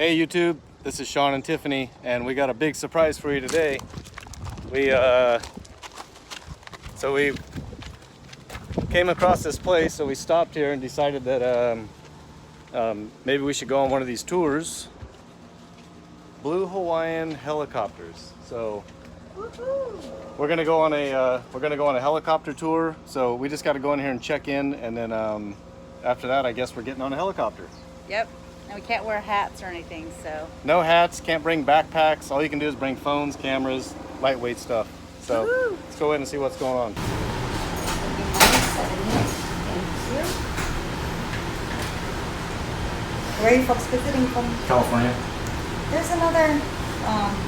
Hey YouTube, this is Shawn and Tiffany, and we got a big surprise for you today. We came across this place, so we stopped here and decided that maybe we should go on one of these tours. Blue Hawaiian helicopters. So we're gonna go on a helicopter tour. So we just got to go in here and check in, and then after that, I guess we're getting on a helicopter. Yep. And we can't wear hats or anything, so. No hats, can't bring backpacks. All you can do is bring phones, cameras, lightweight stuff. So let's go in and see what's going on. Where are you folks visiting from? California. There's another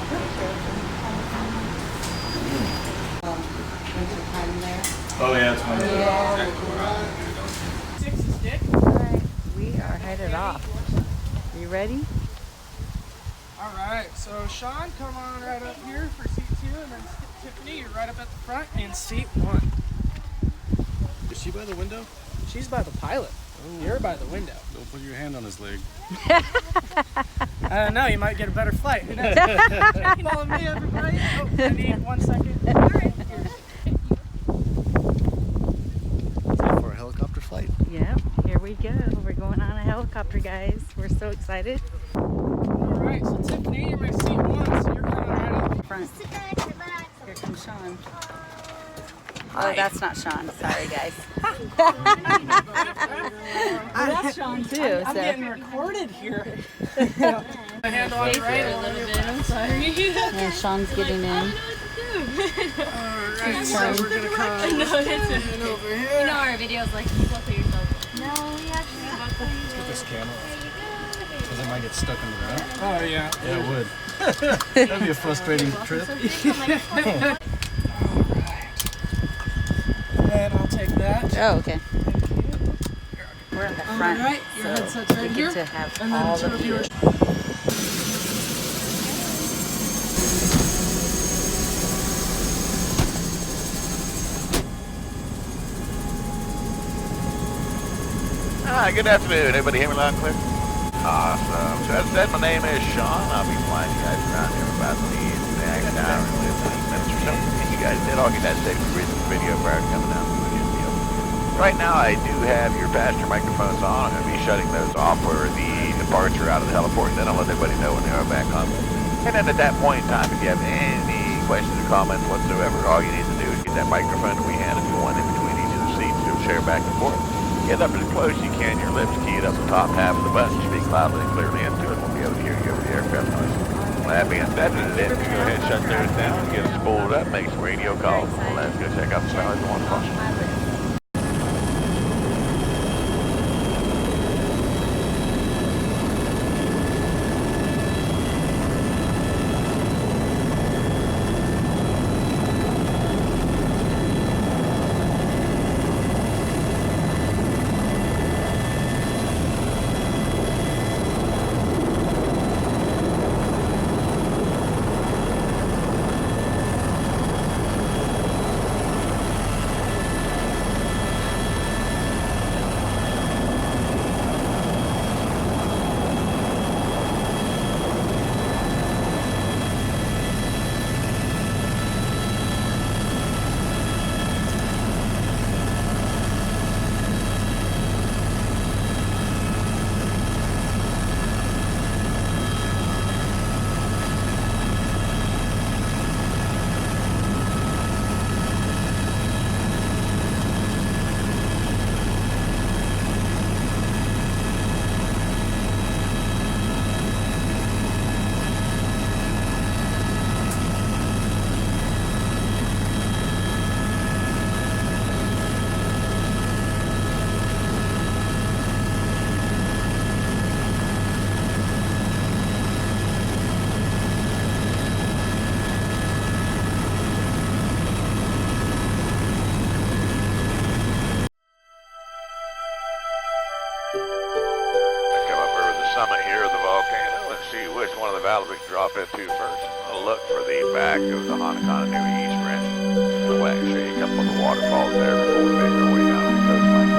group here from California. Winter time there. Oh yeah, it's fine. Yeah. Alright, we are headed off. You ready? All right, so Shawn, come on right up here for seat 2, and then Tiffany, you're right up at the front in seat 1. Is she by the window? She's by the pilot. Oh. You're by the window. Don't put your hand on his leg. I don't know, you might get a better flight. Who knows? Follow me, everybody. Oh, I need 1 second. All right, Time for a helicopter flight. Yep, here we go. We're going on a helicopter, guys. We're so excited. All right, so Tiffany, you're my seat 1, so you're coming right up Front. Here comes Shawn. Oh, that's not Shawn. Sorry, guys. That's Shawn too. I'm getting recorded here. My hand on the right. A little bit. I'm sorry. Yeah, Shawn's getting in. Alright, so we're gonna come over here. You know our videos like you look at yourself. No, we actually Let's get this camera because it might get stuck in the ground. Oh yeah. Yeah, it would. That'd be a frustrating trip. And I'll take that. Oh, okay. We're in the front, Alright, your headset's right we here. get to have And all then the 2 of view. yours. Hi, good afternoon. Everybody hear me loud and clear? Awesome. So as I said, my name is Shawn. I'll be flying you guys around here about the next hour and 15 minutes or so. And you guys did all get that safety video prior to coming down to the deal. Right now, I do have your passenger microphones on. I'm going to be shutting those off for the departure out of the heliport. Then I'll let everybody know when they are back on. And then at that point in time, if you have any questions or comments whatsoever, all you need to do is get that microphone that we handed you one in between each of the seats to share back and forth. Get up as close as you can, your lips keyed up the top half of the button, speak loudly and clearly into it, we'll be able to hear you over the aircraft noise. Well, that being said, go ahead and shut those down, get us spooled up, make some radio calls, and let's go check out the stars on Waterfall. Summit here of the volcano and see which one of the valves we can drop into first. I'll look for the back of the Hanakana near the east rim. I'll go ahead and show you a couple of the waterfalls there before we make our way down to the coastline.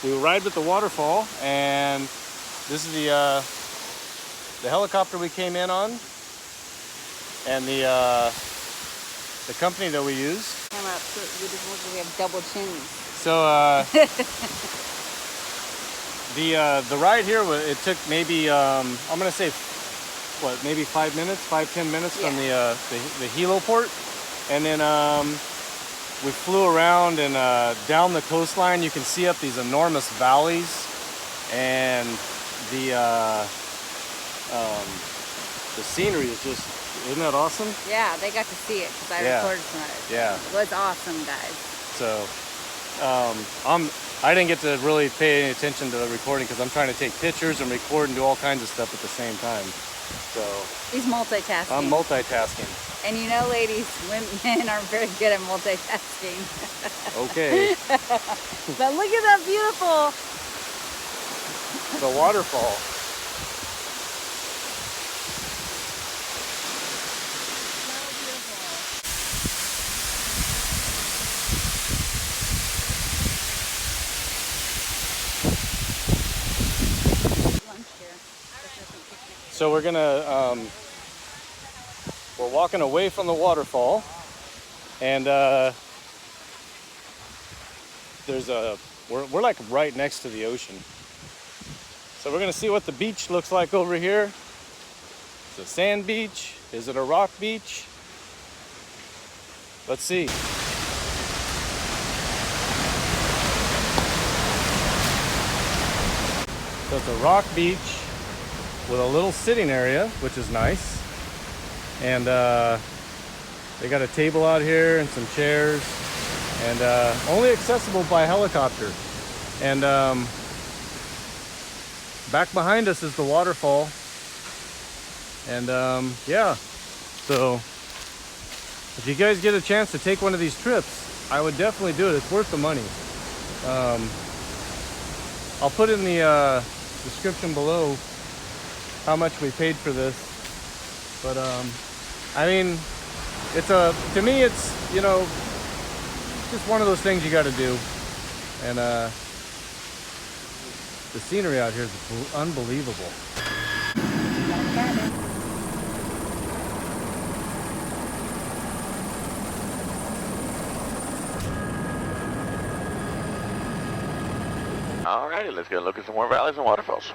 we ride with the Waterfall, and this is the helicopter we came in on, and the company that we use. Camera up so we have double chins. So the ride here, it took maybe I'm gonna say what, maybe 5 minutes, 5-10 minutes from the helo port, and then we flew around and down the coastline. You can see up these enormous valleys, and the scenery is just, isn't that awesome? Yeah, they got to see it because I recorded some of it. Yeah. It was awesome, guys. So I didn't get to really pay any attention to the recording because I'm trying to take pictures and record and do all kinds of stuff at the same time. So he's multitasking. I'm multitasking. And you know, ladies, men are very good at multitasking. Okay. But look at that beautiful. The waterfall. So we're gonna, we're walking away from the waterfall, and we're like right next to the ocean. So we're gonna see what the beach looks like over here. Is it a sand beach? Is it a rock beach? Let's see. So it's a rock beach with a little sitting area, which is nice. And they got a table out here and some chairs, and only accessible by helicopter. And back behind us is the waterfall. And yeah, so if you guys get a chance to take one of these trips, I would definitely do it. It's worth the money. I'll put in the description below how much we paid for this, but I mean, to me it's, you know, just one of those things you got to do. And the scenery out here is unbelievable. Alrighty, let's go look at some more valleys and waterfalls.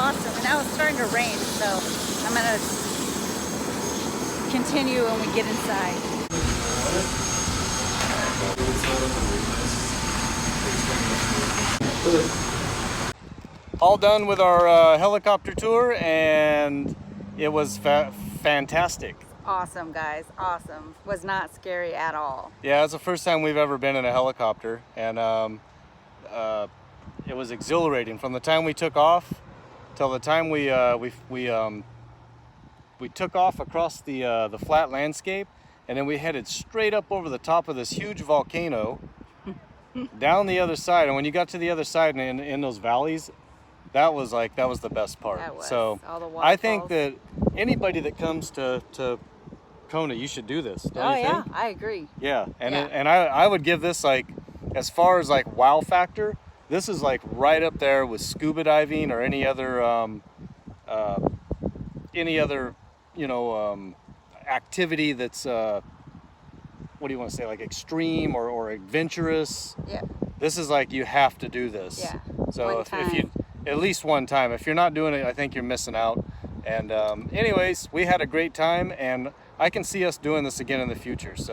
awesome. And now it's starting to rain, so I'm gonna continue when we get inside. All done with our helicopter tour, and it was fantastic. Awesome, guys, awesome. Was not scary at all. Yeah, it's the first time we've ever been in a helicopter, and it was exhilarating from the time we took off till the time we took off across the flat landscape, and then we headed straight up over the top of this huge volcano down the other side. And when you got to the other side and in those valleys, that was the best part. That was. So All the I think waterfalls. that anybody that comes to Kona, you should do this. Don't you think? I agree. Yeah, and Yeah. and I would give this, like, as far as like wow factor, this is like right up there with scuba diving or any other activity that's what do you want to say, like extreme or adventurous. Yeah. This is like, you have to do this. Yeah. So One if you at least one time, if you're not doing it, I think you're missing out. And anyways, we had a great time, and I can see us doing this again in the future. So